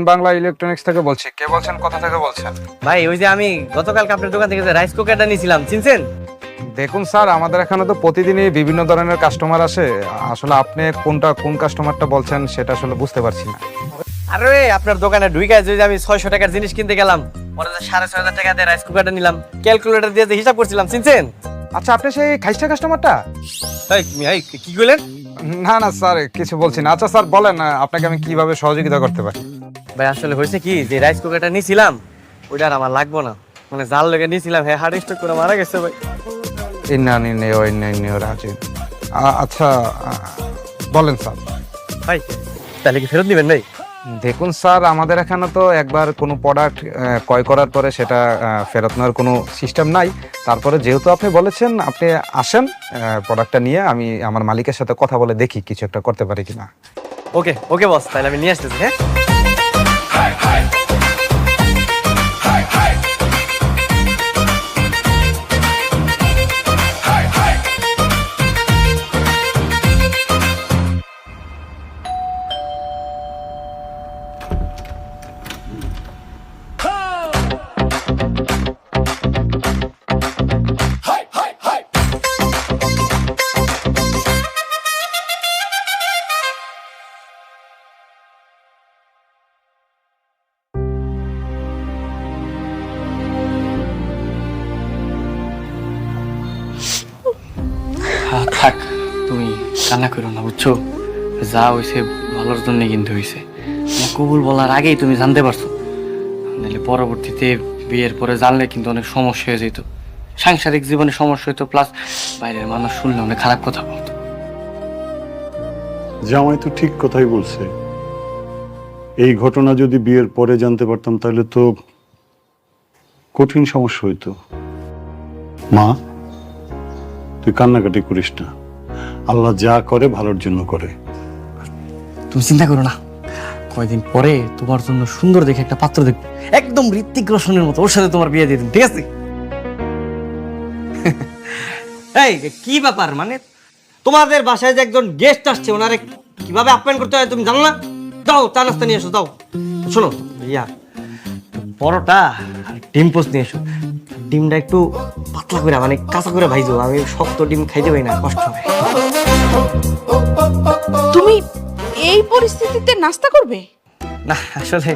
Bangla electronics থেকে বলছি। কে বলছেন, কোথা থেকে বলছেন? ভাই ওই যে আমি গতকালকে আপনার দোকান থেকে যে রাইস কুকারটা নিয়েছিলাম, চিনছেন? দেখুন স্যার, আমাদের এখানে তো প্রতিদিনই বিভিন্ন ধরনের কাস্টমার আসে। আসলে আপনি কোন কাস্টমারটা বলছেন সেটা আসলে বুঝতে পারছি না। আরে আপনার দোকানে ঢুইকা যে আমি 600 টাকার জিনিস কিনতে গেলাম, পরে যে 6,500 টাকা দিয়ে রাইস কুকারটা নিলাম, ক্যালকুলেটর দিয়ে যে হিসাব করছিলাম, চিনছেন? আচ্ছা, আপনি সেই খাইস্টা কাস্টমারটা? এই তুমি কি কইলেন? না না স্যার, কিছু বলছি না। আচ্ছা স্যার বলেন, আপনাকে আমি কিভাবে সহযোগিতা করতে পারি? ভাই আসলে হয়েছে কি, যে রাইস কুকারটা নিয়েছিলাম ওইটা আর আমার লাগবো না, মানে জাল লেগে নিয়েছিলাম, হ্যাঁ হার্ট স্ট্রোক করে মারা গেছে ভাই। আচ্ছা, বলেন স্যার। ভাই তাহলে কি ফেরত দিবেন ভাই? দেখুন স্যার, আমাদের এখানে তো একবার কোনো প্রোডাক্ট ক্রয় করার পরে সেটা ফেরত নেওয়ার কোনো সিস্টেম নাই। তারপরে যেহেতু আপনি বলেছেন, আপনি আসেন প্রোডাক্টটা নিয়ে, আমি আমার মালিকের সাথে কথা বলে দেখি কিছু একটা করতে পারি কিনা। ওকে ওকে বস, তাহলে আমি নিয়ে আসতেছি। হ্যাঁ থাক, তুমি কান্না করো না, বুঝছো? যা হয়েছে ভালোর জন্য কিন্তু হয়েছে। আমার কবুল বলার আগেই তুমি জানতে পারছো, নাহলে পরবর্তীতে বিয়ের পরে জানলে কিন্তু অনেক সমস্যা হয়ে যেত, সাংসারিক জীবনে সমস্যা হতো, প্লাস বাইরের মানুষ শুনলে অনেক খারাপ কথা বলতো। জামাই তো ঠিক কথাই বলছে। এই ঘটনা যদি বিয়ের পরে জানতে পারতাম তাহলে তো কঠিন সমস্যা হইতো। মা, তুই কান্নাকাটি করিস না। আল্লাহ যা করে ভালোর জন্য করে। তুমি চিন্তা করো না, কয়দিন পরে তোমার জন্য সুন্দর দেখে একটা পাত্র দেখবো, একদম ঋত্বিক রোশনের মতো, ওর সাথে তোমার বিয়ে দিয়ে দিন, ঠিক আছে? এই কি ব্যাপার, মানে তোমাদের বাসায় যে একজন গেস্ট আসছে, ওনারে কিভাবে আপ্যায়ন করতে হয় তুমি জানো না? দাও চা নাস্তা নিয়ে এসো, দাও। শোনো ইয়া, পরোটা আর ডিম পোস্ট নিয়ে এসো। ডিমটা একটু পাতলা করে, মানে কাঁচা করে ভাইজো, আমি শক্ত ডিম খাইতে পারি না, কষ্ট হয়। তুমি এই পরিস্থিতিতে নাস্তা করবে? না আসলে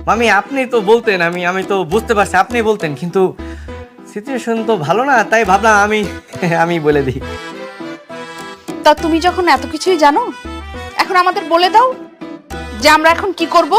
মামি, আপনি তো বলতেন, আমি তো বুঝতে পারছি আপনি বলতেন, কিন্তু সিচুয়েশন তো ভালো না, তাই ভাবলাম আমি বলে দিই। তা তুমি যখন এত কিছুই জানো, এখন আমাদের বলে দাও যে আমরা এখন কি করব।